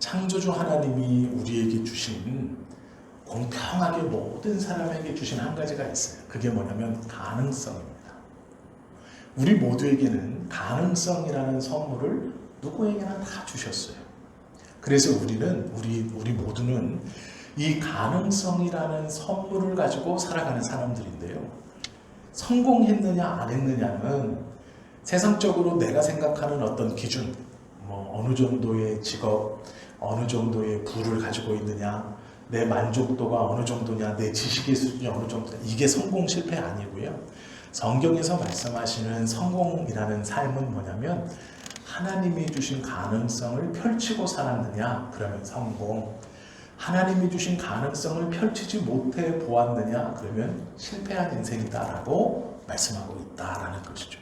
창조주 하나님이 우리에게 주신, 공평하게 모든 사람에게 주신 한 가지가 있어요. 그게 뭐냐면 가능성입니다. 우리 모두에게는 가능성이라는 선물을 누구에게나 다 주셨어요. 그래서 우리 모두는 이 가능성이라는 선물을 가지고 살아가는 사람들인데요. 성공했느냐 안 했느냐는 세상적으로 내가 생각하는 어떤 기준, 어느 정도의 직업, 어느 정도의 부를 가지고 있느냐, 내 만족도가 어느 정도냐, 내 지식의 수준이 어느 정도냐, 이게 성공 실패 아니고요. 성경에서 말씀하시는 성공이라는 삶은 뭐냐면 하나님이 주신 가능성을 펼치고 살았느냐, 그러면 성공. 하나님이 주신 가능성을 펼치지 못해 보았느냐, 그러면 실패한 인생이다라고 말씀하고 있다라는 것이죠.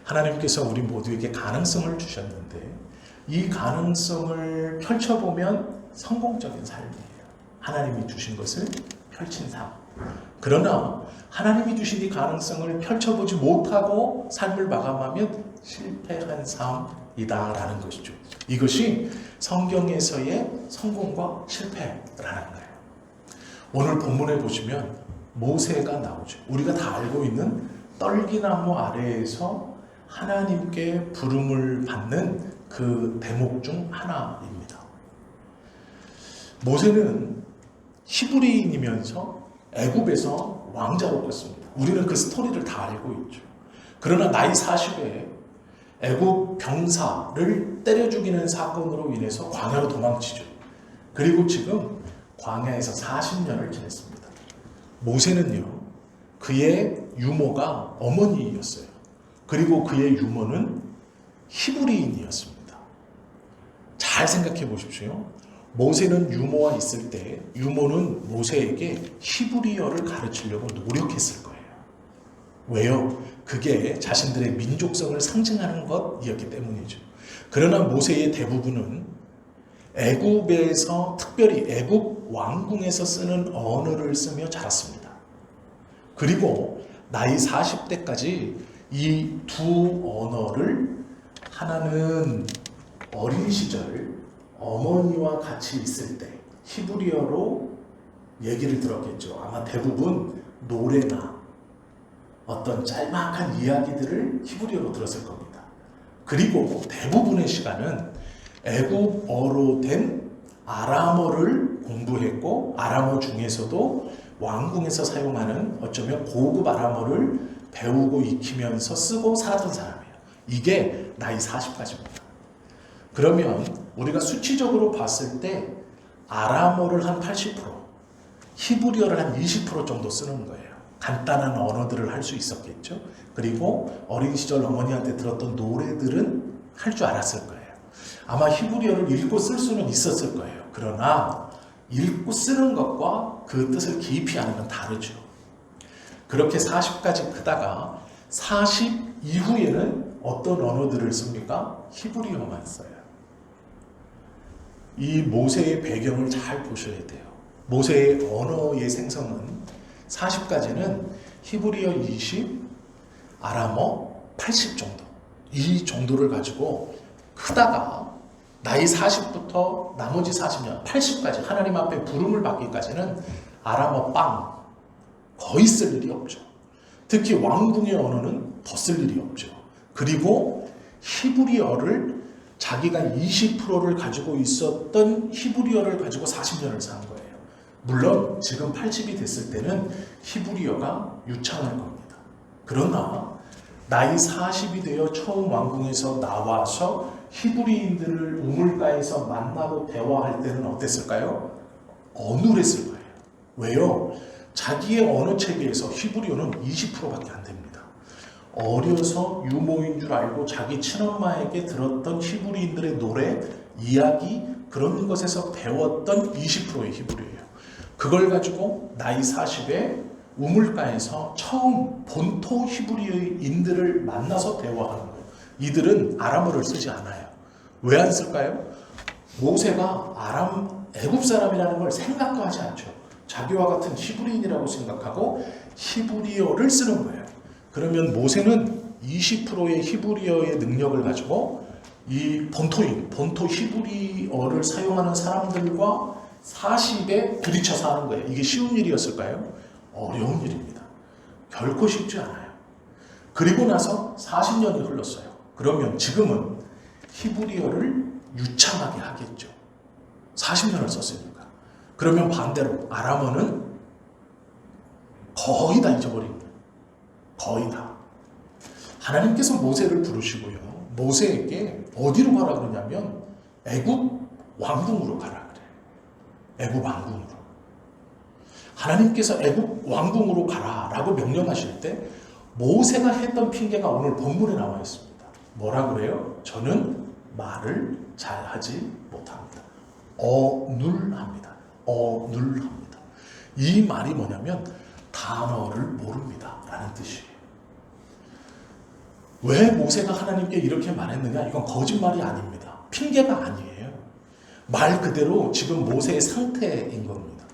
하나님께서 우리 모두에게 가능성을 주셨는데 이 가능성을 펼쳐보면 성공적인 삶이에요. 하나님이 주신 것을 펼친 삶. 그러나 하나님이 주신 이 가능성을 펼쳐보지 못하고 삶을 마감하면 실패한 삶이다라는 것이죠. 이것이 성경에서의 성공과 실패라는 거예요. 오늘 본문에 보시면 모세가 나오죠. 우리가 다 알고 있는 떨기나무 아래에서 하나님께 부름을 받는 그 대목 중 하나입니다. 모세는 히브리인이면서 애굽에서 왕자로 컸습니다. 우리는 그 스토리를 다 알고 있죠. 그러나 나이 40에 애굽 병사를 때려 죽이는 사건으로 인해서 광야로 도망치죠. 그리고 지금 광야에서 40년을 지냈습니다. 모세는요, 그의 유모가 어머니였어요. 그리고 그의 유모는 히브리인이었습니다. 잘 생각해 보십시오. 모세는 유모와 있을 때 유모는 모세에게 히브리어를 가르치려고 노력했을 거예요. 왜요? 그게 자신들의 민족성을 상징하는 것이었기 때문이죠. 그러나 모세의 대부분은 애굽에서, 특별히 애굽 왕궁에서 쓰는 언어를 쓰며 자랐습니다. 그리고 나이 40대까지 이 두 언어를, 하나는 어린 시절 어머니와 같이 있을 때 히브리어로 얘기를 들었겠죠. 아마 대부분 노래나 어떤 짤막한 이야기들을 히브리어로 들었을 겁니다. 그리고 대부분의 시간은 애굽어로 된 아람어를 공부했고, 아람어 중에서도 왕궁에서 사용하는 어쩌면 고급 아람어를 배우고 익히면서 쓰고 살았던 사람이에요. 이게 나이 40까지입니다. 그러면 우리가 수치적으로 봤을 때 아람어를 한 80%, 히브리어를 한 20% 정도 쓰는 거예요. 간단한 언어들을 할 수 있었겠죠. 그리고 어린 시절 어머니한테 들었던 노래들은 할 줄 알았을 거예요. 아마 히브리어를 읽고 쓸 수는 있었을 거예요. 그러나 읽고 쓰는 것과 그 뜻을 깊이 아는 건 다르죠. 그렇게 40까지 크다가 40 이후에는 어떤 언어들을 씁니까? 히브리어만 써요. 이 모세의 배경을 잘 보셔야 돼요. 모세의 언어의 생성은 40까지는 히브리어 20, 아람어 80 정도, 이 정도를 가지고 크다가 나이 40부터 나머지 40년, 80까지 하나님 앞에 부름을 받기까지는 아람어 빵, 거의 쓸 일이 없죠. 특히 왕궁의 언어는 더 쓸 일이 없죠. 그리고 히브리어를 자기가 20%를 가지고 있었던 히브리어를 가지고 40년을 산 거예요. 물론 지금 80이 됐을 때는 히브리어가 유창할 겁니다. 그러나 나이 40이 되어 처음 왕궁에서 나와서 히브리인들을 우물가에서 만나고 대화할 때는 어땠을까요? 어눌했을 거예요. 왜요? 자기의 언어 체계에서 히브리어는 20%밖에 안 됩니다. 어려서 유모인 줄 알고 자기 친엄마에게 들었던 히브리인들의 노래, 이야기, 그런 것에서 배웠던 20%의 히브리어예요. 그걸 가지고 나이 40에 우물가에서 처음 본토 히브리인들을 만나서 대화하는 거예요. 이들은 아람어를 쓰지 않아요. 왜 안 쓸까요? 모세가 애굽 사람이라는 걸 생각도 하지 않죠. 자기와 같은 히브리인이라고 생각하고 히브리어를 쓰는 거예요. 그러면 모세는 20%의 히브리어의 능력을 가지고 이 본토 히브리어를 사용하는 사람들과 40에 부딪혀서 하는 거예요. 이게 쉬운 일이었을까요? 어려운 일입니다. 결코 쉽지 않아요. 그리고 나서 40년이 흘렀어요. 그러면 지금은 히브리어를 유창하게 하겠죠. 40년을 썼으니까. 그러면 반대로 아람어는 거의 다 잊어버립니다. 거의 다. 하나님께서 모세를 부르시고요. 모세에게 어디로 가라 그러냐면 애굽 왕궁으로 가라 그래요. 애굽 왕궁으로. 하나님께서 애굽 왕궁으로 가라라고 명령하실 때 모세가 했던 핑계가 오늘 본문에 나와 있습니다. 뭐라 그래요? 저는 말을 잘하지 못합니다. 어눌합니다. 어눌합니다. 이 말이 뭐냐면 단어를 모릅니다 라는 뜻이에요. 왜 모세가 하나님께 이렇게 말했느냐? 이건 거짓말이 아닙니다. 핑계가 아니에요. 말 그대로 지금 모세의 상태인 겁니다.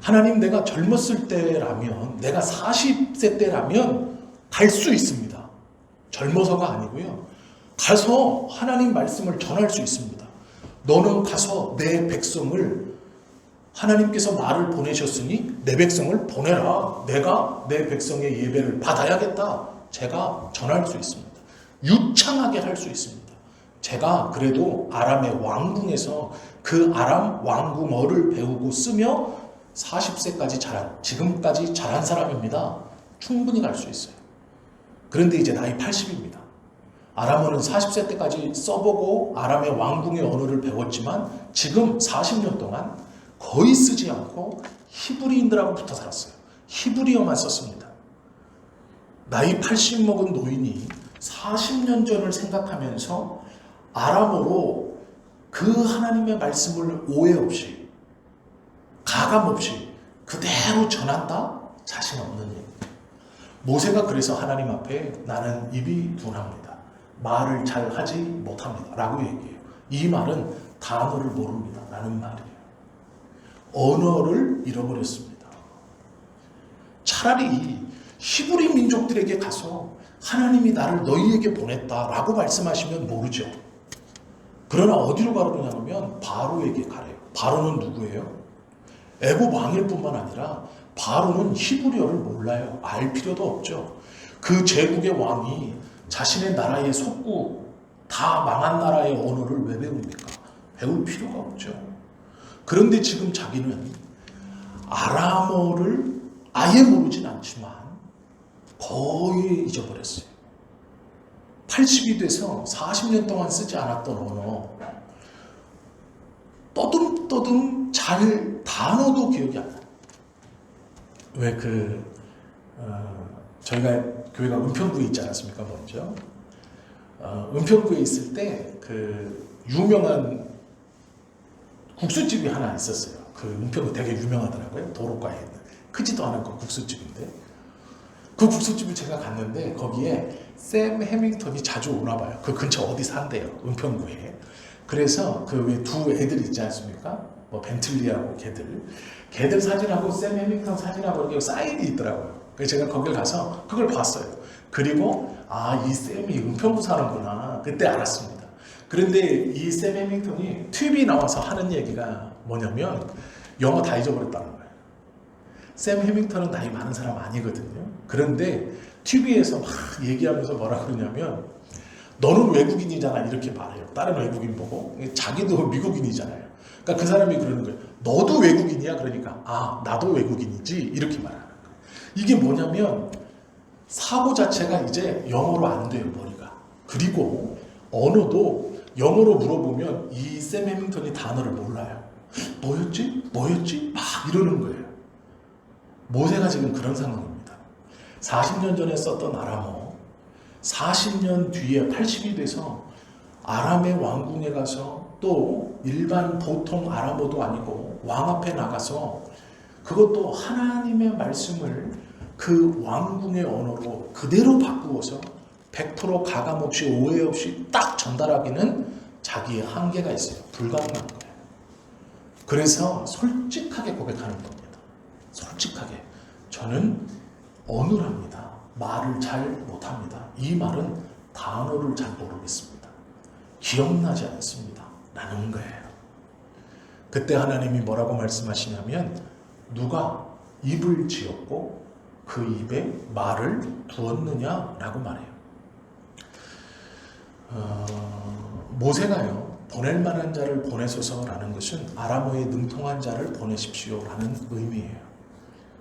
하나님, 내가 젊었을 때라면, 내가 40세 때라면 갈 수 있습니다. 젊어서가 아니고요. 가서 하나님 말씀을 전할 수 있습니다. 너는 가서 내 백성을, 하나님께서 나를 보내셨으니 내 백성을 보내라. 내가 내 백성의 예배를 받아야겠다. 제가 전할 수 있습니다. 유창하게 할 수 있습니다. 제가 그래도 아람의 왕궁에서 그 아람 왕궁어를 배우고 쓰며 40세까지 지금까지 자란 사람입니다. 충분히 갈 수 있어요. 그런데 이제 나이 80입니다. 아람어는 40세 때까지 써보고 아람의 왕궁의 언어를 배웠지만 지금 40년 동안 거의 쓰지 않고 히브리인들하고 붙어 살았어요. 히브리어만 썼습니다. 나이 80 먹은 노인이 40년 전을 생각하면서 아람어로 그 하나님의 말씀을 오해 없이 가감 없이 그대로 전한다? 자신 없는 일. 모세가 그래서 하나님 앞에 나는 입이 둔합니다. 말을 잘 하지 못합니다. 라고 얘기해요. 이 말은 단어를 모릅니다. 라는 말이에요. 언어를 잃어버렸습니다. 차라리 히브리 민족들에게 가서 하나님이 나를 너희에게 보냈다라고 말씀하시면 모르죠. 그러나 어디로 가려냐면 바로에게 가래요. 바로는 누구예요? 애굽 왕일 뿐만 아니라 바로는 히브리어를 몰라요. 알 필요도 없죠. 그 제국의 왕이 자신의 나라의 속국, 다 망한 나라의 언어를 왜 배웁니까? 배울 필요가 없죠. 그런데 지금 자기는 아람어를 아예 모르진 않지만 거의 잊어버렸어요. 80이 돼서 40년 동안 쓰지 않았던 언어, 떠듬떠듬 잘 단어도 기억이 안 나요. 왜 저희가 교회가 은평구에 있지 않았습니까? 먼저 은평구에 있을 때 그 유명한 국수집이 하나 있었어요. 그 은평구 되게 유명하더라고요. 도로가에 있는 크지도 않은 그 국수집인데 그 국수집을 제가 갔는데 거기에 샘 해밍턴이 자주 오나 봐요. 그 근처 어디 산대요. 은평구에. 그래서 그 왜 두 애들 있지 않습니까? 뭐 벤틀리하고 걔들 사진하고 샘 해밍턴 사진하고 이렇게 사인이 있더라고요. 그래서 제가 거길 가서 그걸 봤어요. 그리고 이 샘이 은평구 사는구나. 그때 알았습니다. 그런데 이 샘 해밍턴이 TV 나와서 하는 얘기가 뭐냐면 영어 다 잊어버렸다는 거예요. 샘 해밍턴은 나이 많은 사람 아니거든요. 그런데 TV에서 막 얘기하면서 뭐라 그러냐면 너는 외국인이잖아 이렇게 말해요. 다른 외국인 보고. 자기도 미국인이잖아요. 그러니까 그 사람이 그러는 거예요. 너도 외국인이야? 그러니까 나도 외국인이지 이렇게 말하는 거예요. 이게 뭐냐면 사고 자체가 이제 영어로 안 돼요. 머리가. 그리고 언어도 영어로 물어보면 이 샘 해밍턴이 단어를 몰라요. 뭐였지? 막 이러는 거예요. 모세가 지금 그런 상황입니다. 40년 전에 썼던 아람어 40년 뒤에 80이 돼서 아람의 왕궁에 가서 또 일반 보통 아람어도 아니고 왕 앞에 나가서 그것도 하나님의 말씀을 그 왕궁의 언어로 그대로 바꾸어서 100% 가감 없이 오해 없이 딱 전달하기는 자기의 한계가 있어요. 불가능한 거예요. 그래서 솔직하게 고백하는 겁니다. 솔직하게 저는 어눌합니다. 말을 잘 못합니다. 이 말은 단어를 잘 모르겠습니다. 기억나지 않습니다 라는 거예요. 그때 하나님이 뭐라고 말씀하시냐면 누가 입을 지었고 그 입에 말을 두었느냐라고 말해요. 모세가요 보낼 만한 자를 보내소서라는 것은 아람어에 능통한 자를 보내십시오라는 의미예요.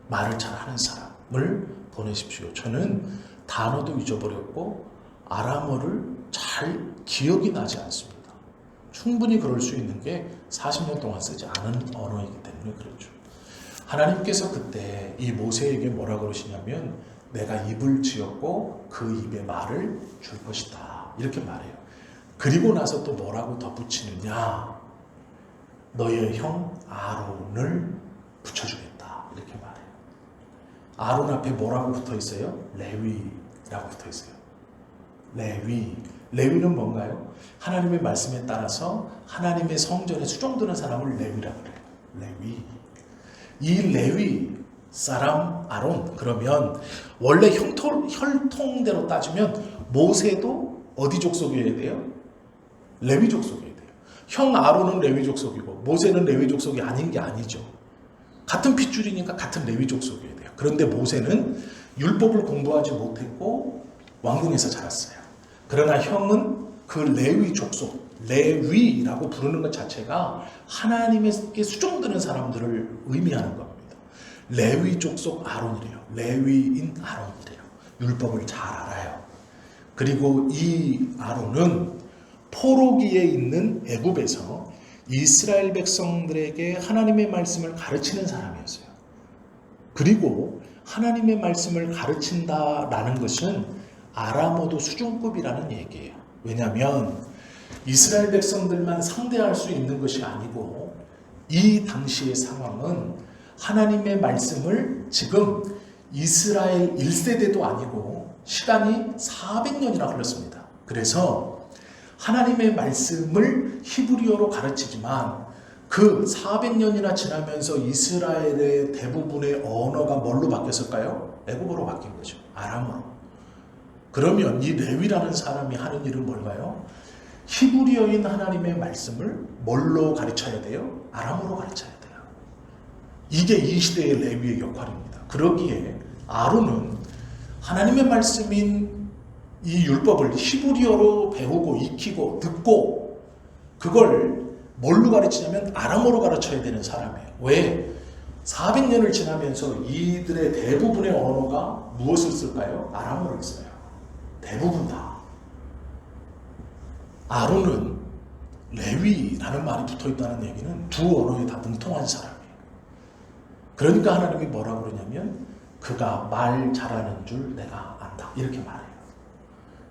말을 잘하는 사람을 보내십시오. 저는 단어도 잊어버렸고 아람어를 잘 기억이 나지 않습니다. 충분히 그럴 수 있는 게 40년 동안 쓰지 않은 언어이기 때문에 그렇죠. 하나님께서 그때 이 모세에게 뭐라 그러시냐면 내가 입을 지었고 그 입에 말을 줄 것이다 이렇게 말해요. 그리고 나서 또 뭐라고 덧붙이느냐, 너의 형 아론을 붙여주겠다 이렇게 말해요. 아론 앞에 뭐라고 붙어 있어요? 레위라고 붙어 있어요. 레위는 뭔가요? 하나님의 말씀에 따라서 하나님의 성전에 수종드는 사람을 레위라고 그래요. 레위. 이 레위 사람 아론, 그러면 원래 혈통대로 따지면 모세도 어디 족속이어야 돼요? 레위 족속이어야 돼요. 형 아론은 레위 족속이고 모세는 레위 족속이 아닌 게 아니죠. 같은 핏줄이니까 같은 레위 족속이어야 돼요. 그런데 모세는 율법을 공부하지 못했고 왕궁에서 자랐어요. 그러나 형은 그 레위 족속, 레위라고 부르는 것 자체가 하나님에게 수종드는 사람들을 의미하는 겁니다. 레위 족속 아론이래요. 레위인 아론이래요. 율법을 잘 알아요. 그리고 이 아론은 포로기에 있는 애굽에서 이스라엘 백성들에게 하나님의 말씀을 가르치는 사람이었어요. 그리고 하나님의 말씀을 가르친다라는 것은 아람어도 수준급이라는 얘기예요. 왜냐하면 이스라엘 백성들만 상대할 수 있는 것이 아니고 이 당시의 상황은 하나님의 말씀을 지금 이스라엘 1세대도 아니고 시간이 400년이나 흘렀습니다. 그래서 하나님의 말씀을 히브리어로 가르치지만 그 400년이나 지나면서 이스라엘의 대부분의 언어가 뭘로 바뀌었을까요? 애국어로 바뀐 거죠. 아람어로. 그러면 이 레위라는 사람이 하는 일은 뭘까요? 히브리어인 하나님의 말씀을 뭘로 가르쳐야 돼요? 아람어로 가르쳐야 돼요. 이게 이 시대의 레위의 역할입니다. 그러기에 아론은 하나님의 말씀인 이 율법을 히브리어로 배우고 익히고 듣고 그걸 뭘로 가르치냐면 아람어로 가르쳐야 되는 사람이에요. 왜? 400년을 지나면서 이들의 대부분의 언어가 무엇을 쓸까요? 아람어를 써요. 대부분 다. 아론은 레위라는 말이 붙어있다는 얘기는 두 언어에 다 능통한 사람이에요. 그러니까 하나님이 뭐라고 그러냐면 그가 말 잘하는 줄 내가 안다 이렇게 말해요.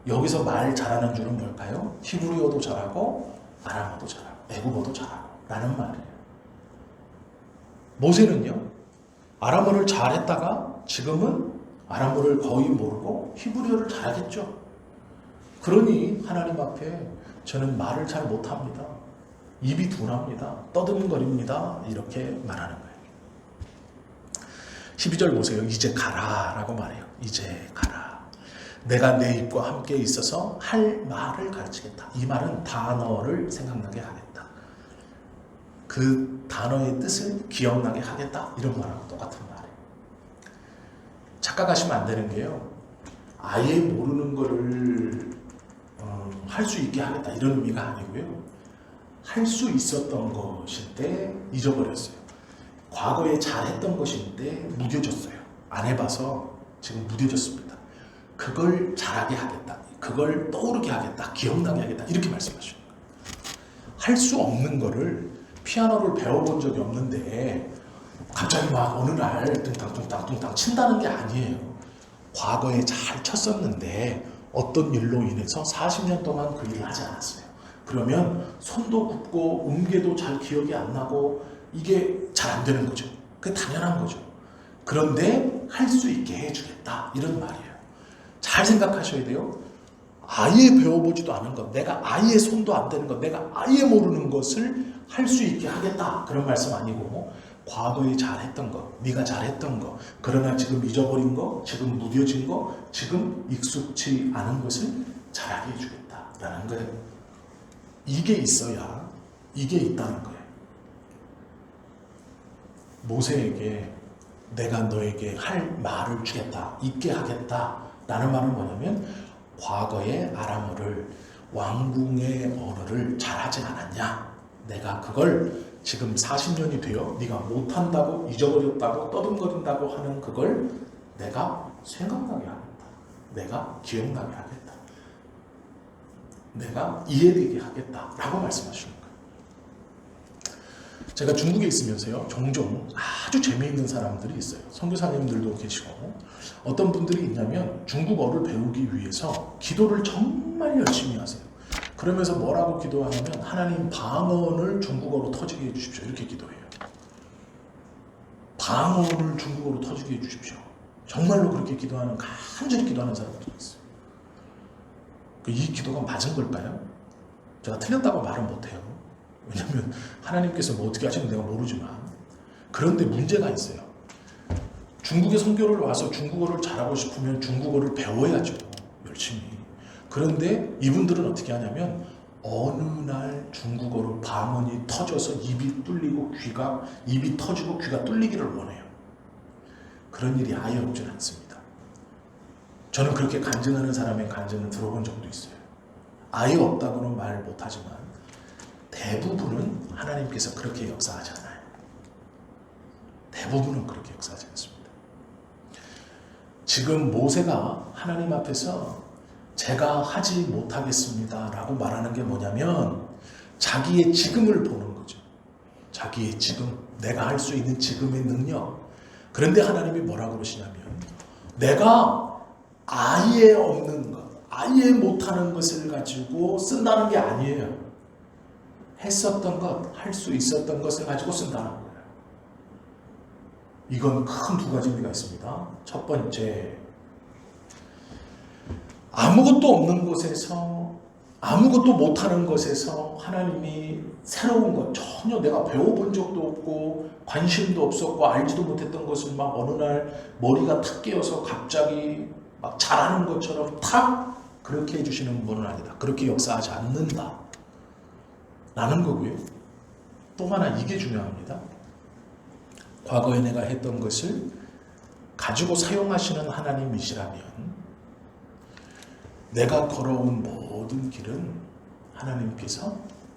여기서 말 잘하는 줄은 뭘까요? 히브리어도 잘하고 아람어도 잘하고 애국어도 잘하고 라는 말이에요. 모세는요 아람어를 잘했다가 지금은 아람어를 거의 모르고 히브리어를 잘하겠죠. 그러니 하나님 앞에 저는 말을 잘 못합니다. 입이 둔합니다. 떠듬거립니다. 이렇게 말하는 거예요. 12절 보세요. 이제 가라 라고 말해요. 이제 가라. 내가 내 입과 함께 있어서 할 말을 가르치겠다. 이 말은 단어를 생각나게 하겠다. 그 단어의 뜻을 기억나게 하겠다. 이런 말하고 똑같은 말이에요. 착각하시면 안 되는 게요. 아예 모르는 거를 할 수 있게 하겠다. 이런 의미가 아니고요. 할 수 있었던 것인데 잊어버렸어요. 과거에 잘했던 것인데 무뎌졌어요. 안 해봐서 지금 무뎌졌습니다. 그걸 잘하게 하겠다. 그걸 떠오르게 하겠다. 기억나게 하겠다. 이렇게 말씀하시는 거예요. 할 수 없는 거를 피아노를 배워본 적이 없는데 갑자기 막 어느 날 뚱땅 친다는 게 아니에요. 과거에 잘 쳤었는데 어떤 일로 인해서 40년 동안 그 일을 하지 않았어요. 그러면 손도 굽고 음계도 잘 기억이 안 나고 이게 잘 안 되는 거죠. 그게 당연한 거죠. 그런데 할 수 있게 해주겠다. 이런 말이에요. 잘 생각하셔야 돼요. 아예 배워보지도 않은 것, 내가 아예 손도 안 되는 것, 내가 아예 모르는 것을 할 수 있게 하겠다. 그런 말씀 아니고 과거에 잘했던 것, 네가 잘했던 것, 그러나 지금 잊어버린 것, 지금 무뎌진 것, 지금 익숙치 않은 것을 잘하게 해주겠다라는 거예요. 이게 있어야 이게 있다는 거예요. 모세에게 내가 너에게 할 말을 주겠다, 있게 하겠다 라는 말은 뭐냐면 과거의 아람어를, 왕궁의 언어를 잘하지 않았냐, 내가 그걸 지금 40년이 되어 네가 못한다고 잊어버렸다고 떠듬거린다고 하는 그걸 내가 생각나게 하겠다, 내가 기억나게 하겠다, 내가 이해되게 하겠다 라고 말씀하시는 거예요. 제가 중국에 있으면서요, 종종 아주 재미있는 사람들이 있어요. 선교사님들도 계시고, 어떤 분들이 있냐면 중국어를 배우기 위해서 기도를 정말 열심히 하세요. 그러면서 뭐라고 기도하냐면 하나님 방언을 중국어로 터지게 해주십시오, 이렇게 기도해요. 방언을 중국어로 터지게 해주십시오. 정말로 그렇게 기도하는, 간절히 기도하는 사람들이 있어요. 이 기도가 맞은 걸까요? 제가 틀렸다고 말은 못해요. 왜냐하면 하나님께서 뭐 어떻게 하시는 내가 모르지만, 그런데 문제가 있어요. 중국에 선교를 와서 중국어를 잘하고 싶으면 중국어를 배워야죠, 열심히. 그런데 이분들은 어떻게 하냐면 어느 날 중국어로 방언이 터져서 입이 뚫리고 입이 터지고 귀가 뚫리기를 원해요. 그런 일이 아예 없진 않습니다. 저는 그렇게 간증하는 사람의 간증을 들어본 적도 있어요. 아예 없다고는 말 못하지만 대부분은 하나님께서 그렇게 역사하지 않아요. 대부분은 그렇게 역사하지 않습니다. 지금 모세가 하나님 앞에서 제가 하지 못하겠습니다 라고 말하는 게 뭐냐면 자기의 지금을 보는 거죠. 자기의 지금, 내가 할 수 있는 지금의 능력. 그런데 하나님이 뭐라고 그러시냐면 내가 아예 없는 것, 아예 못하는 것을 가지고 쓴다는 게 아니에요. 했었던 것, 할 수 있었던 것을 가지고 쓴다는 거예요. 이건 큰 두 가지 의미가 있습니다. 첫 번째, 아무것도 없는 곳에서, 아무것도 못하는 것에서 하나님이 새로운 것, 전혀 내가 배워본 적도 없고 관심도 없었고 알지도 못했던 것을 막 어느 날 머리가 탁 깨어서 갑자기 막 잘하는 것처럼 탁 그렇게 해주시는 분은 아니다. 그렇게 역사하지 않는다 라는 거고요. 또 하나 이게 중요합니다. 과거에 내가 했던 것을 가지고 사용하시는 하나님이시라면 내가 걸어온 모든 길은 하나님께서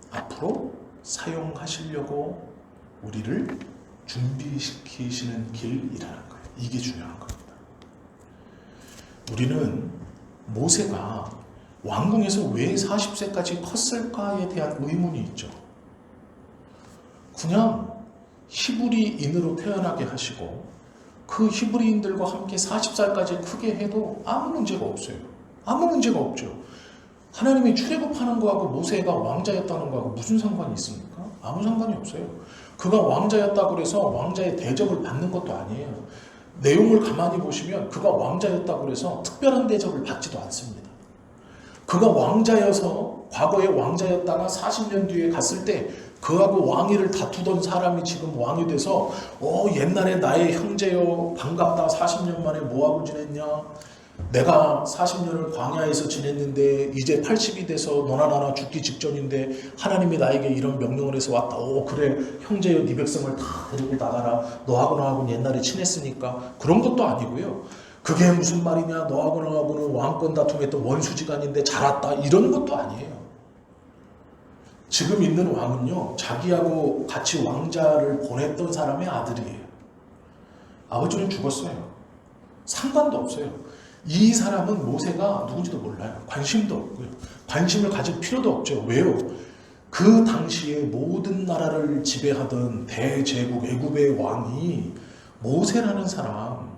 앞으로 사용하시려고 우리를 준비시키시는 길이라는 거예요. 이게 중요한 겁니다. 우리는 모세가 왕궁에서 왜 40세까지 컸을까에 대한 의문이 있죠. 그냥 히브리인으로 태어나게 하시고 그 히브리인들과 함께 40살까지 크게 해도 아무 문제가 없어요. 아무 문제가 없죠. 하나님이 출애굽하는 거하고 모세가 왕자였다는 거하고 무슨 상관이 있습니까? 아무 상관이 없어요. 그가 왕자였다고 해서 왕자의 대접을 받는 것도 아니에요. 내용을 가만히 보시면 그가 왕자였다고 해서 특별한 대접을 받지도 않습니다. 그가 왕자여서 과거에 왕자였다가 40년 뒤에 갔을 때 그하고 왕위를 다투던 사람이 지금 왕이 돼서 옛날에 나의 형제여 반갑다, 40년 만에 뭐하고 지냈냐, 내가 40년을 광야에서 지냈는데 이제 80이 돼서 너나 나나 죽기 직전인데 하나님이 나에게 이런 명령을 해서 왔다. 그래 형제여 네 백성을 다 데리고 나가라. 너하고 나하고는 옛날에 친했으니까. 그런 것도 아니고요. 그게 무슨 말이냐, 너하고 나하고는 왕권 다툼했던 원수지간인데 잘 왔다, 이런 것도 아니에요. 지금 있는 왕은요, 자기하고 같이 왕자를 보냈던 사람의 아들이에요. 아버지는 죽었어요. 상관도 없어요. 이 사람은 모세가 누군지도 몰라요. 관심도 없고요. 관심을 가질 필요도 없죠. 왜요? 그 당시에 모든 나라를 지배하던 대제국 애굽의 왕이 모세라는 사람,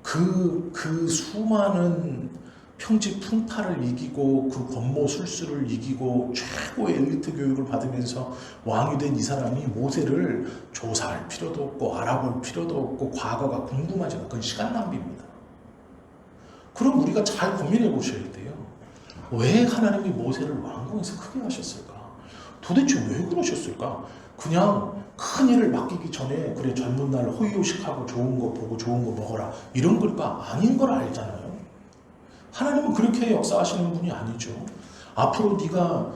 그 수많은 평지 풍파를 이기고 그 권모 술수를 이기고 최고의 엘리트 교육을 받으면서 왕이 된 이 사람이 모세를 조사할 필요도 없고 알아볼 필요도 없고 과거가 궁금하지 않고 그건 시간 낭비입니다. 그럼 우리가 잘 고민해 보셔야 돼요. 왜 하나님이 모세를 왕궁에서 크게 하셨을까? 도대체 왜 그러셨을까? 그냥 큰 일을 맡기기 전에 그래 젊은 날 호의호식하고 좋은 거 보고 좋은 거 먹어라 이런 걸까? 아닌 걸 알잖아요. 하나님은 그렇게 역사하시는 분이 아니죠. 앞으로 네가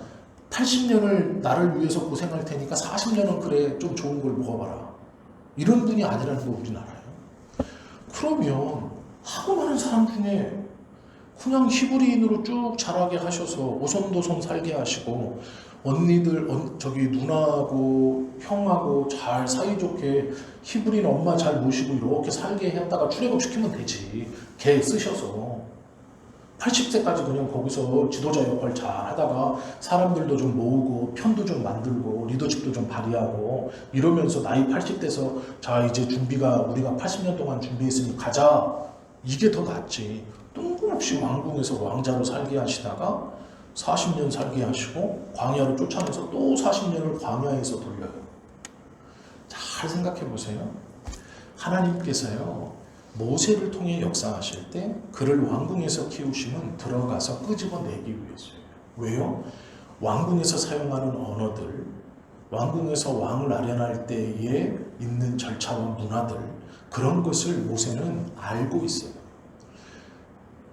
80년을 나를 위해서 고생할 테니까 40년은 그래 좀 좋은 걸 먹어봐라. 이런 분이 아니라는 거 우리는 알아요. 그러면 하고 많은 사람 중에 그냥 히브리인으로 쭉 자라게 하셔서 오손도손 살게 하시고 언니들 저기 누나하고 형하고 잘 사이좋게 히브리인 엄마 잘 모시고 이렇게 살게 했다가 출애굽시키면 되지. 걔 쓰셔서 80세까지 그냥 거기서 지도자 역할 잘 하다가 사람들도 좀 모으고 편도 좀 만들고 리더십도 좀 발휘하고 이러면서 나이 80대서 자 이제 준비가 우리가 80년 동안 준비했으니 가자. 이게 더 낫지. 뜬금없이 왕궁에서 왕자로 살게 하시다가 40년 살게 하시고 광야로 쫓아내서 또 40년을 광야에서 돌려요. 잘 생각해 보세요. 하나님께서요 모세를 통해 역사하실 때 그를 왕궁에서 키우시면 들어가서 끄집어내기 위해서요. 왜요? 왕궁에서 사용하는 언어들, 왕궁에서 왕을 아련할 때에 있는 절차와 문화들, 그런 것을 모세는 알고 있어요.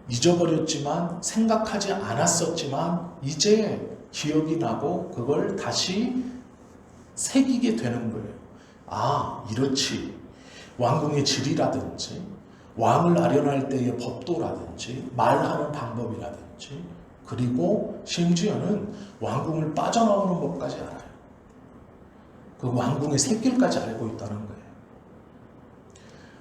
잊어버렸지만 생각하지 않았었지만 이제 기억이 나고 그걸 다시 새기게 되는 거예요. 아, 이렇지. 왕궁의 질이라든지 왕을 아련할 때의 법도라든지 말하는 방법이라든지 그리고 심지어는 왕궁을 빠져나오는 법까지 알아요. 그 왕궁의 새길까지 알고 있다는 거예요.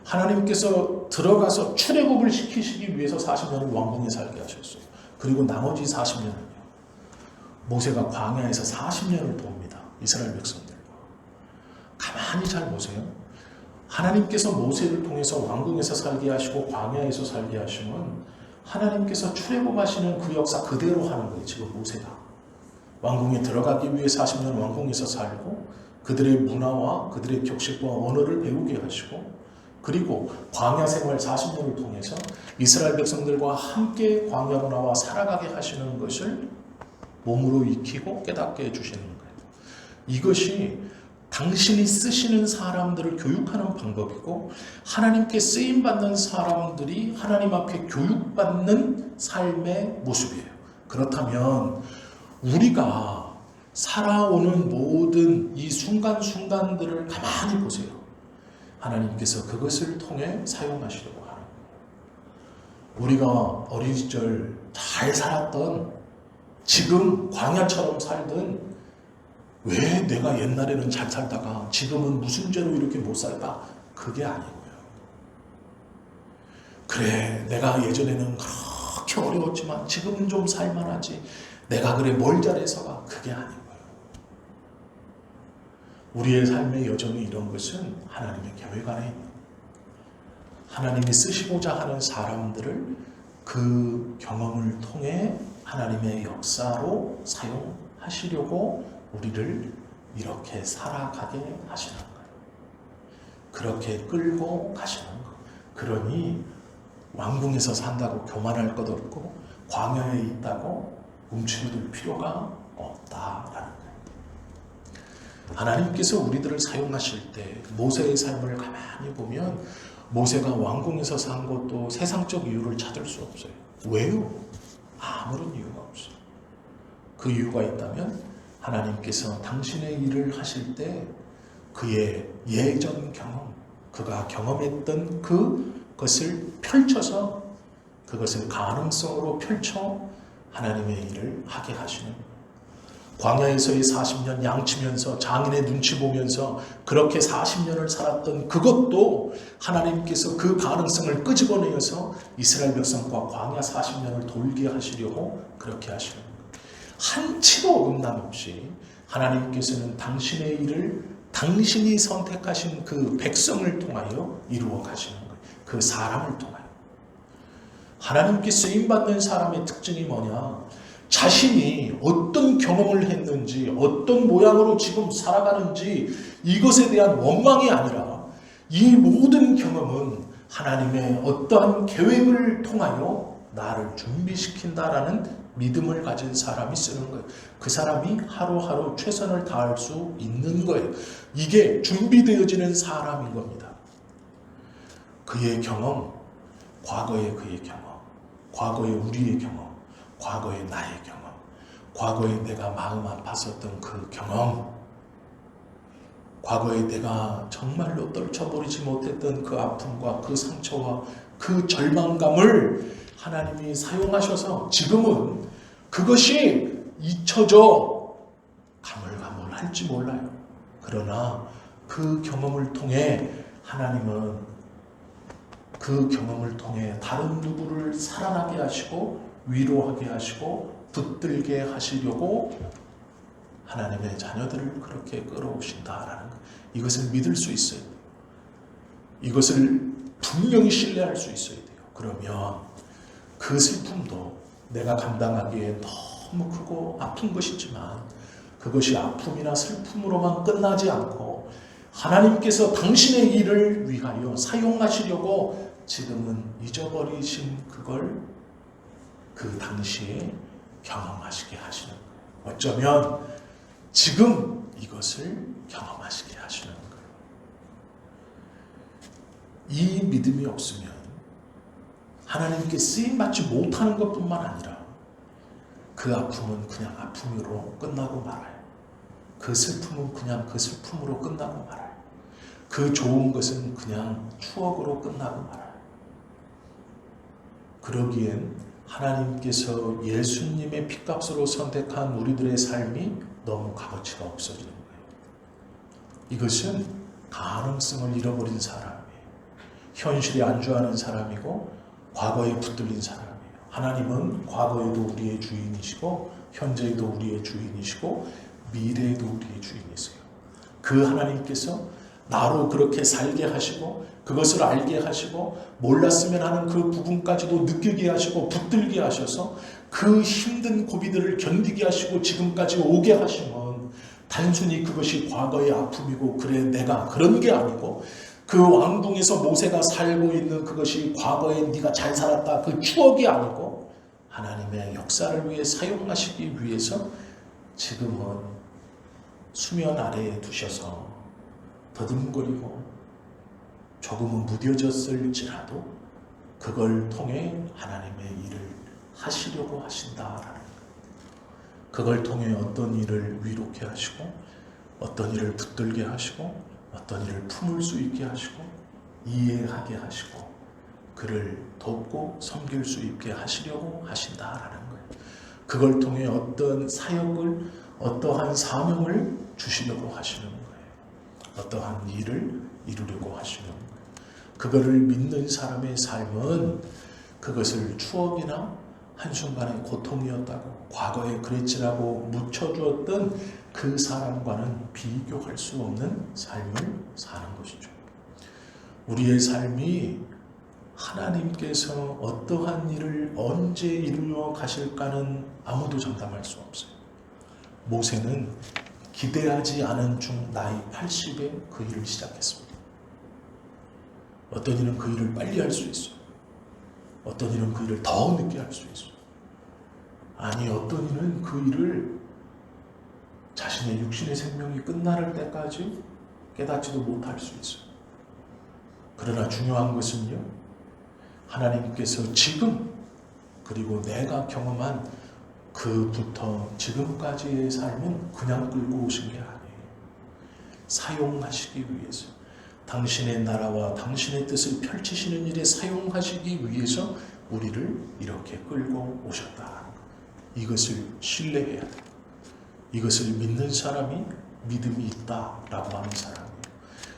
하나님께서 들어가서 출애굽을 시키시기 위해서 40년을 왕궁에 살게 하셨어요. 그리고 나머지 40년은요. 모세가 광야에서 40년을 돕니다. 이스라엘 백성들과. 가만히 잘 보세요. 하나님께서 모세를 통해서 왕궁에서 살게 하시고 광야에서 살게 하시면 하나님께서 출애굽하시는 그 역사 그대로 하는 거예요. 지금 모세가. 왕궁에 들어가기 위해 40년 왕궁에서 살고 그들의 문화와 그들의 격식과 언어를 배우게 하시고 그리고 광야 생활 40년을 통해서 이스라엘 백성들과 함께 광야로 나와 살아가게 하시는 것을 몸으로 익히고 깨닫게 해주시는 거예요. 이것이 당신이 쓰시는 사람들을 교육하는 방법이고 하나님께 쓰임받는 사람들이 하나님 앞에 교육받는 삶의 모습이에요. 그렇다면 우리가 살아오는 모든 이 순간순간들을 가만히 보세요. 하나님께서 그것을 통해 사용하시려고 하는 거예요. 우리가 어린 시절 잘 살았던 지금 광야처럼 살던 왜 내가 옛날에는 잘 살다가 지금은 무슨 죄로 이렇게 못 살까? 그게 아니고요. 그래 내가 예전에는 그렇게 어려웠지만 지금은 좀 살만하지. 내가 그래 뭘 잘해서가 그게 아니고요. 우리의 삶의 여정이 이런 것은 하나님의 계획 안에 있는 거예요. 하나님이 쓰시고자 하는 사람들을 그 경험을 통해 하나님의 역사로 사용하시려고 우리를 이렇게 살아가게 하시는 거예요. 그렇게 끌고 가시는 거예요. 그러니 왕궁에서 산다고 교만할 것 없고 광야에 있다고 움츠러들 필요가 없다라는 거예요. 하나님께서 우리들을 사용하실 때 모세의 삶을 가만히 보면 모세가 왕궁에서 산 것도 세상적 이유를 찾을 수 없어요. 왜요? 아무런 이유가 없어요. 그 이유가 있다면 하나님께서 당신의 일을 하실 때 그의 예전 경험, 그가 경험했던 그것을 펼쳐서 그것을 가능성으로 펼쳐 하나님의 일을 하게 하시는 거예요. 광야에서의 40년 양치면서 장인의 눈치 보면서 그렇게 40년을 살았던 그것도 하나님께서 그 가능성을 끄집어내어서 이스라엘 백성과 광야 40년을 돌게 하시려고 그렇게 하시는 거예요. 한치도 어긋남 없이 하나님께서는 당신의 일을 당신이 선택하신 그 백성을 통하여 이루어 가시는 거예요. 그 사람을 통하여. 하나님께 쓰임받는 사람의 특징이 뭐냐? 자신이 어떤 경험을 했는지 어떤 모양으로 지금 살아가는지 이것에 대한 원망이 아니라 이 모든 경험은 하나님의 어떠한 계획을 통하여 나를 준비시킨다라는 믿음을 가진 사람이 쓰는 거예요. 그 사람이 하루하루 최선을 다할 수 있는 거예요. 이게 준비되어지는 사람인 겁니다. 그의 경험, 과거의 그의 경험, 과거의 우리의 경험, 과거의 나의 경험, 과거에 내가 마음 아팠었던 그 경험, 과거에 내가 정말로 떨쳐버리지 못했던 그 아픔과 그 상처와 그 절망감을 하나님이 사용하셔서 지금은 그것이 잊혀져 가물가물할지 몰라요. 그러나 그 경험을 통해 하나님은 그 경험을 통해 다른 누구를 살아나게 하시고 위로하게 하시고 붙들게 하시려고 하나님의 자녀들을 그렇게 끌어오신다라는 것. 이것을 믿을 수 있어요. 이것을 분명히 신뢰할 수 있어야 돼요. 그러면 그 슬픔도 내가 감당하기에 너무 크고 아픈 것이지만 그것이 아픔이나 슬픔으로만 끝나지 않고 하나님께서 당신의 일을 위하여 사용하시려고 지금은 잊어버리신 그걸 그 당시에 경험하시게 하시는 거예요. 어쩌면 지금 이것을 경험하시게 하시는 거예요. 이 믿음이 없으면 하나님께 쓰임받지 못하는 것뿐만 아니라 그 아픔은 그냥 아픔으로 끝나고 말아요. 그 슬픔은 그냥 그 슬픔으로 끝나고 말아요. 그 좋은 것은 그냥 추억으로 끝나고 말아요. 그러기엔 하나님께서 예수님의 피값으로 선택한 우리들의 삶이 너무 값어치가 없어지는 거예요. 이것은 가능성을 잃어버린 사람이에요. 현실에 안주하는 사람이고 과거에 붙들린 사람이에요. 하나님은 과거에도 우리의 주인이시고 현재에도 우리의 주인이시고 미래에도 우리의 주인이세요. 그 하나님께서 나로 그렇게 살게 하시고 그것을 알게 하시고 몰랐으면 하는 그 부분까지도 느끼게 하시고 붙들게 하셔서 그 힘든 고비들을 견디게 하시고 지금까지 오게 하시면 단순히 그것이 과거의 아픔이고 그래 내가 그런 게 아니고 그 왕궁에서 모세가 살고 있는 그것이 과거에 네가 잘 살았다 그 추억이 아니고 하나님의 역사를 위해 사용하시기 위해서 지금은 수면 아래에 두셔서 더듬거리고 조금은 무뎌졌을지라도 그걸 통해 하나님의 일을 하시려고 하신다라는 것. 그걸 통해 어떤 일을 위로케 하시고 어떤 일을 붙들게 하시고 어떤 일을 품을 수 있게 하시고 이해하게 하시고 그를 돕고 섬길 수 있게 하시려고 하신다라는 거예요. 그걸 통해 어떤 사역을 어떠한 사명을 주시려고 하시는 거예요. 어떠한 일을 이루려고 하시는 거예요. 그거를 믿는 사람의 삶은 그것을 추억이나 한순간의 고통이었다고 과거에 그랬지라고 묻혀주었던 그 사람과는 비교할 수 없는 삶을 사는 것이죠. 우리의 삶이 하나님께서 어떠한 일을 언제 이루어 가실까는 아무도 장담할 수 없어요. 모세는 기대하지 않은 중 나이 80에 그 일을 시작했습니다. 어떤 일은 그 일을 빨리 할 수 있어요. 어떤 일은 그 일을 더 늦게 할 수 있어요. 아니 어떤 일은 그 일을 자신의 육신의 생명이 끝날 때까지 깨닫지도 못할 수 있어요. 그러나 중요한 것은요. 하나님께서 지금 그리고 내가 경험한 그부터 지금까지의 삶은 그냥 끌고 오신 게 아니에요. 사용하시기 위해서 당신의 나라와 당신의 뜻을 펼치시는 일에 사용하시기 위해서 우리를 이렇게 끌고 오셨다. 이것을 신뢰해야 돼요. 이것을 믿는 사람이 믿음이 있다라고 하는 사람이에요.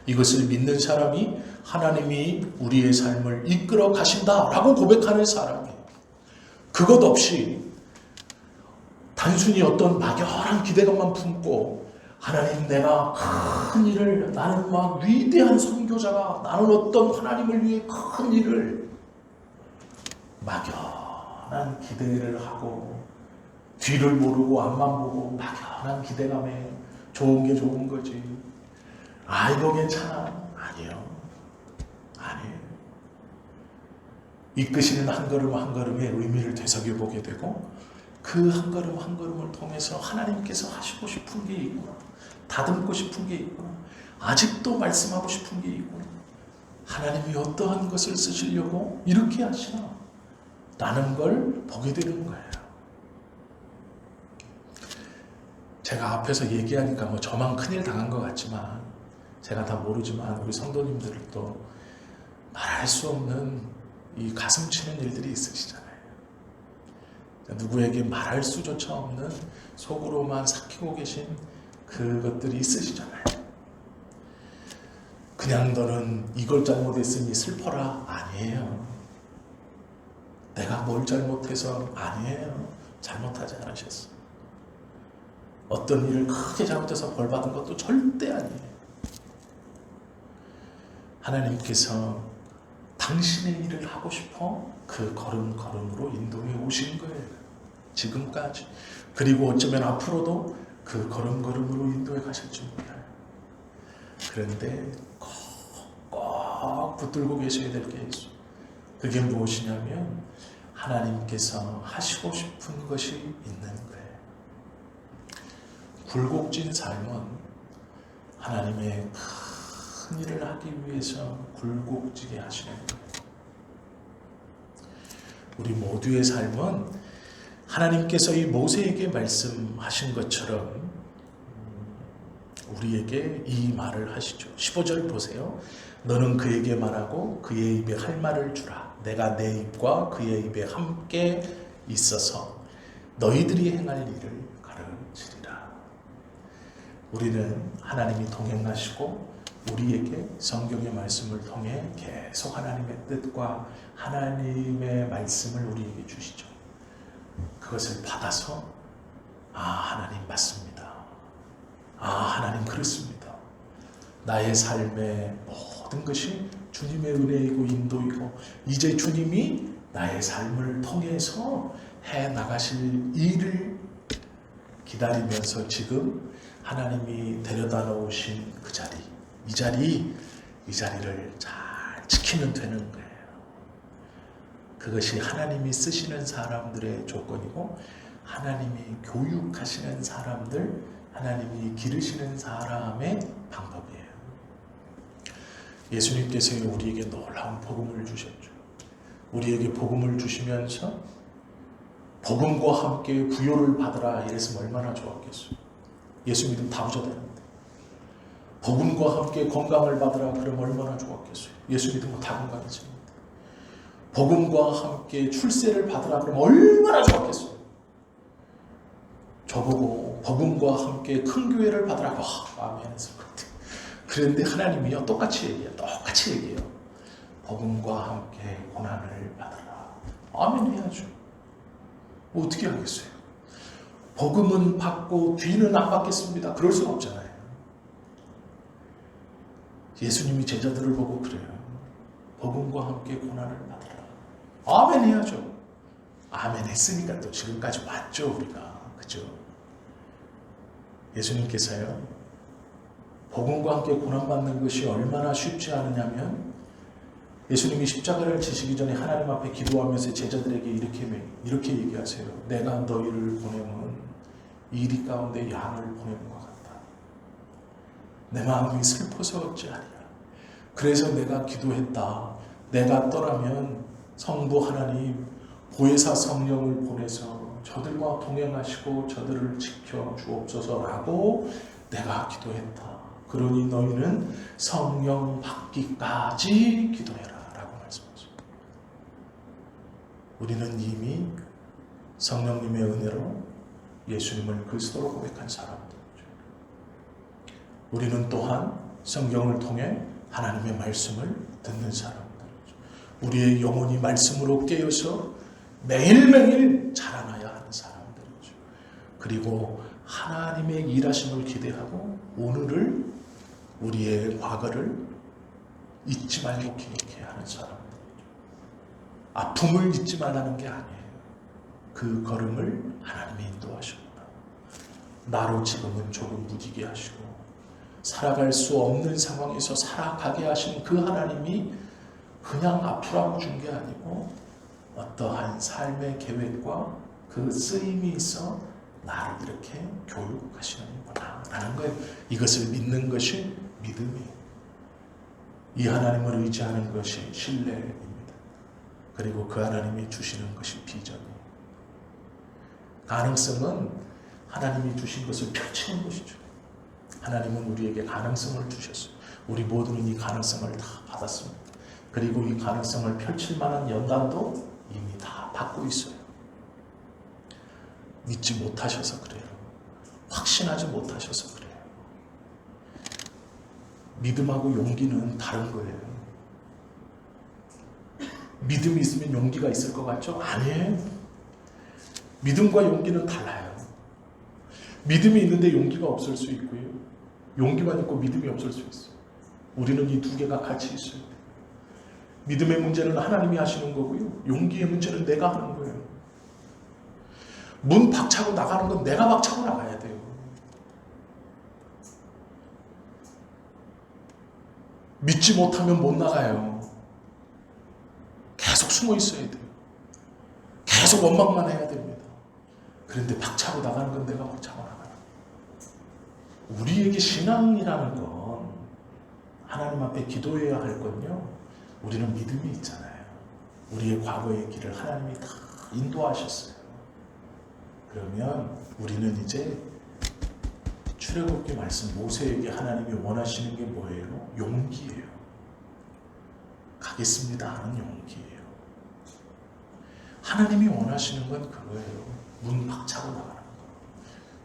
이것을 믿는 사람이 하나님이 우리의 삶을 이끌어 가신다라고 고백하는 사람이에요. 그것 없이 단순히 어떤 막연한 기대감만 품고 하나님 내가 큰 일을 나는 막 위대한 선교자가 나는 어떤 하나님을 위해 큰 일을 막연한 기대를 하고 뒤를 모르고 앞만 보고 막연한 기대감에 좋은 게 좋은 거지. 아 이거 괜찮아. 아니에요. 아니에요. 이끄시는 한 걸음 한 걸음의 의미를 되새겨보게 되고 그 한 걸음 한 걸음을 통해서 하나님께서 하시고 싶은 게 있구나. 다듬고 싶은 게 있구나. 아직도 말씀하고 싶은 게 있구나. 하나님이 어떠한 것을 쓰시려고 이렇게 하시나 라는 걸 보게 되는 거예요. 제가 앞에서 얘기하니까 뭐 저만 큰일 당한 것 같지만 제가 다 모르지만 우리 성도님들도 말할 수 없는 이 가슴 치는 일들이 있으시잖아요. 누구에게 말할 수조차 없는 속으로만 삭히고 계신 그것들이 있으시잖아요. 그냥 너는 이걸 잘못했으니 슬퍼라. 아니에요. 내가 뭘 잘못해서 아니에요. 잘못하지 않으셨어. 어떤 일을 크게 잘못해서 벌받은 것도 절대 아니에요. 하나님께서 당신의 일을 하고 싶어 그 걸음걸음으로 인도해 오신 거예요. 지금까지. 그리고 어쩌면 앞으로도 그 걸음걸음으로 인도해 가실 줄 몰라요. 그런데 꼭 붙들고 계셔야 될 게 있어요. 그게 무엇이냐면 하나님께서 하시고 싶은 것이 있는 거예요. 굴곡진 삶은 하나님의 큰 일을 하기 위해서 굴곡지게 하시는 거예요. 우리 모두의 삶은 하나님께서 이 모세에게 말씀하신 것처럼 우리에게 이 말을 하시죠. 15절 보세요. 너는 그에게 말하고 그의 입에 할 말을 주라. 내가 내 입과 그의 입에 함께 있어서 너희들이 행할 일을 가르치리라. 우리는 하나님이 동행하시고 우리에게 성경의 말씀을 통해 계속 하나님의 뜻과 하나님의 말씀을 우리에게 주시죠. 그것을 받아서 하나님 맞습니다. 하나님 그렇습니다. 나의 삶의 모든 것이 주님의 은혜이고 인도이고 이제 주님이 나의 삶을 통해서 해나가실 일을 기다리면서 지금 하나님이 데려다 놓으신 그 자리, 이 자리를 잘 지키면 되는 거예요. 그것이 하나님이 쓰시는 사람들의 조건이고 하나님이 교육하시는 사람들, 하나님이 기르시는 사람의 방법이에요. 예수님께서 우리에게 놀라운 복음을 주셨죠. 우리에게 복음을 주시면서 복음과 함께 부요를 받으라 이랬으면 얼마나 좋았겠어요. 예수 믿으면 다 부자 되는데 복음과 함께 건강을 받으라 그러면 얼마나 좋았겠어요. 예수 믿으면 다 건강해집니다. 복음과 함께 출세를 받으라 그러면 얼마나 좋았겠어요. 저보고 복음과 함께 큰 교회를 받으라고 아멘 했을 것 같아요. 그런데 하나님이요 똑같이 얘기해요. 복음과 함께 고난을 받으라. 아멘 해야죠. 어떻게 하겠어요? 복음은 받고 뒤는 안 받겠습니다. 그럴 수는 없잖아요. 예수님이 제자들을 보고 그래요. 복음과 함께 고난을 받으라. 아멘 해야죠. 아멘 했으니까 또 지금까지 왔죠, 우리가. 그죠? 예수님께서요, 복음과 함께 고난받는 것이 얼마나 쉽지 않으냐면, 예수님이 십자가를 지시기 전에 하나님 앞에 기도하면서 제자들에게 이렇게 얘기하세요. 내가 너희를 보내면 이리 가운데 양을 보내는 것 같다. 내 마음이 슬퍼서 어찌하리라. 그래서 내가 기도했다. 내가 떠나면 성부 하나님, 보혜사 성령을 보내서 저들과 동행하시고 저들을 지켜 주옵소서라고 내가 기도했다. 그러니 너희는 성령 받기까지 기도해라 라고 말씀하셨습니다. 우리는 이미 성령님의 은혜로 예수님을 그리스도로 고백한 사람들이죠. 우리는 또한 성경을 통해 하나님의 말씀을 듣는 사람들이죠. 우리의 영혼이 말씀으로 깨어서 매일매일 자라나야 하는 사람들이죠. 그리고 하나님의 일하심을 기대하고 오늘을, 우리의 과거를 잊지 말고 기억해야 하는 사람들이죠. 아픔을 잊지 말라는 게 아니에요. 그 걸음을 하나님이 인도하십니다. 나로 지금은 조금 무디게 하시고 살아갈 수 없는 상황에서 살아가게 하신 그 하나님이 그냥 아프라고 준 게 아니고 어떠한 삶의 계획과 그 쓰임이 있어 나를 이렇게 교육하시는구나 라는 거예요. 이것을 믿는 것이 믿음이에요. 이 하나님을 의지하는 것이 신뢰입니다. 그리고 그 하나님이 주시는 것이 비전이에요. 가능성은 하나님이 주신 것을 펼치는 것이죠. 하나님은 우리에게 가능성을 주셨어요. 우리 모두는 이 가능성을 다 받았습니다. 그리고 이 가능성을 펼칠 만한 연단도 이미 다 받고 있어요. 믿지 못하셔서 그래요. 확신하지 못하셔서 그래요. 믿음하고 용기는 다른 거예요. 믿음이 있으면 용기가 있을 것 같죠? 아니에요. 믿음과 용기는 달라요. 믿음이 있는데 용기가 없을 수 있고요. 용기만 있고 믿음이 없을 수 있어요. 우리는 이 두 개가 같이 있어야 돼요. 믿음의 문제는 하나님이 하시는 거고요. 용기의 문제는 내가 하는 거예요. 문 박차고 나가는 건 내가 박차고 나가야 돼요. 믿지 못하면 못 나가요. 계속 숨어 있어야 돼요. 계속 원망만 해야 됩니다. 그런데 박차고 나가는 건 내가 박차고 나가요. 우리에게 신앙이라는 건 하나님 앞에 기도해야 할 건요. 우리는 믿음이 있잖아요. 우리의 과거의 길을 하나님이 다 인도하셨어요. 그러면 우리는 이제 출애굽기 말씀 모세에게 하나님이 원하시는 게 뭐예요? 용기예요. 가겠습니다 하는 용기예요. 하나님이 원하시는 건 그거예요. 문 박차고 나가는 거.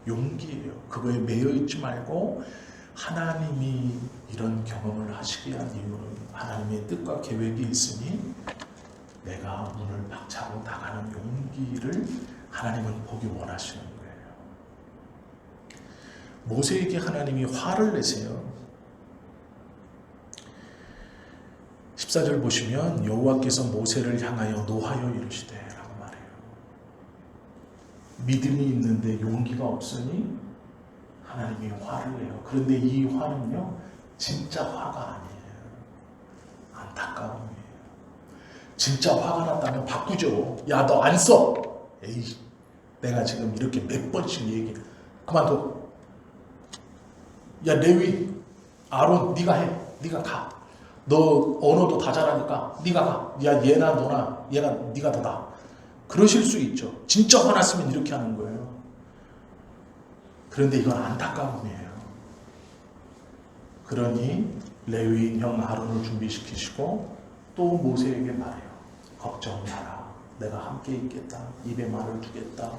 용기예요. 그거에 매여 있지 말고 하나님이 이런 경험을 하시게 한 이유는 하나님의 뜻과 계획이 있으니 내가 문을 박차고 나가는 용기를 하나님은 보기 원하시는 거예요. 모세에게 하나님이 화를 내세요. 14절 보시면 여호와께서 모세를 향하여 노하여 이르시되 라고 말해요. 믿음이 있는데 용기가 없으니 하나님이 화를 내요. 그런데 이 화는요 진짜 화가 아니에요. 안타까움이에요. 진짜 화가 났다면 바꾸죠. 야, 너 안 써. 에이, 내가 지금 이렇게 몇 번씩 얘기해. 그만둬. 야, 레위, 아론, 네가 해. 네가 가. 너 언어도 다 잘하니까 네가 가. 야, 얘나 너나 얘가 네가 더 나아. 그러실 수 있죠. 진짜 화났으면 이렇게 하는 거예요. 그런데 이건 안타까움이에요. 그러니 레위인 형 아론을 준비시키시고 또 모세에게 말해요. 걱정 마라. 내가 함께 있겠다. 입에 말을 두겠다.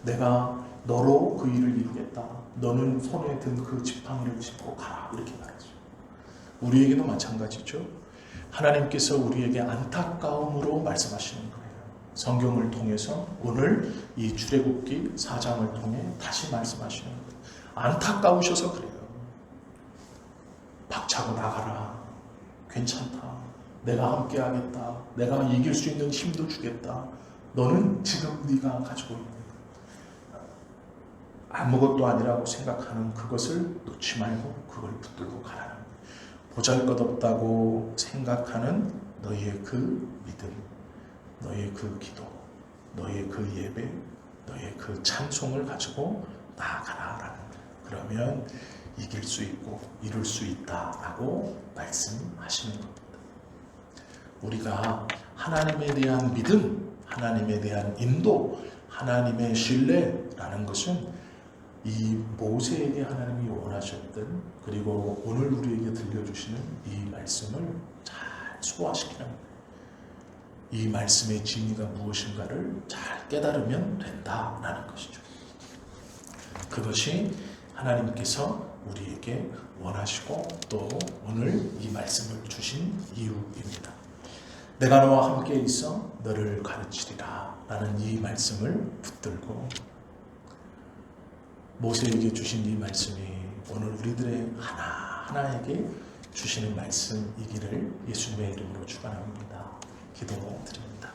내가 너로 그 일을 이루겠다. 너는 손에 든 그 지팡이를 짚고 가라. 이렇게 말하죠. 우리에게도 마찬가지죠. 하나님께서 우리에게 안타까움으로 말씀하시는 거예요. 성경을 통해서 오늘 이 출애굽기 4장을 통해 다시 말씀하시는 거예요. 안타까우셔서 그래요. 박차고 나가라. 괜찮다. 내가 함께 하겠다. 내가 이길 수 있는 힘도 주겠다. 너는 지금 네가 가지고 있는 아무것도 아니라고 생각하는 그것을 놓지 말고 그걸 붙들고 가라는 거예요. 보잘것없다고 생각하는 너의 그 믿음, 너의 그 기도, 너의 그 예배, 너의 그 찬송을 가지고 나아가라라는 거예요. 그러면 이길 수 있고 이룰 수 있다라고 말씀하시는 겁니다. 우리가 하나님에 대한 믿음, 하나님에 대한 인도, 하나님의 신뢰라는 것은 이 모세에게 하나님이 원하셨던, 그리고 오늘 우리에게 들려주시는 이 말씀을 잘 소화시키는 거예요. 이 말씀의 진리가 무엇인가를 잘 깨달으면 된다라는 것이죠. 그것이 하나님께서 우리에게 원하시고 또 오늘 이 말씀을 주신 이유입니다. 내가 너와 함께 있어 너를 가르치리라 라는 이 말씀을 붙들고 모세에게 주신 이 말씀이 오늘 우리들의 하나하나에게 주시는 말씀이기를 예수님의 이름으로 축원합니다. 기도드립니다.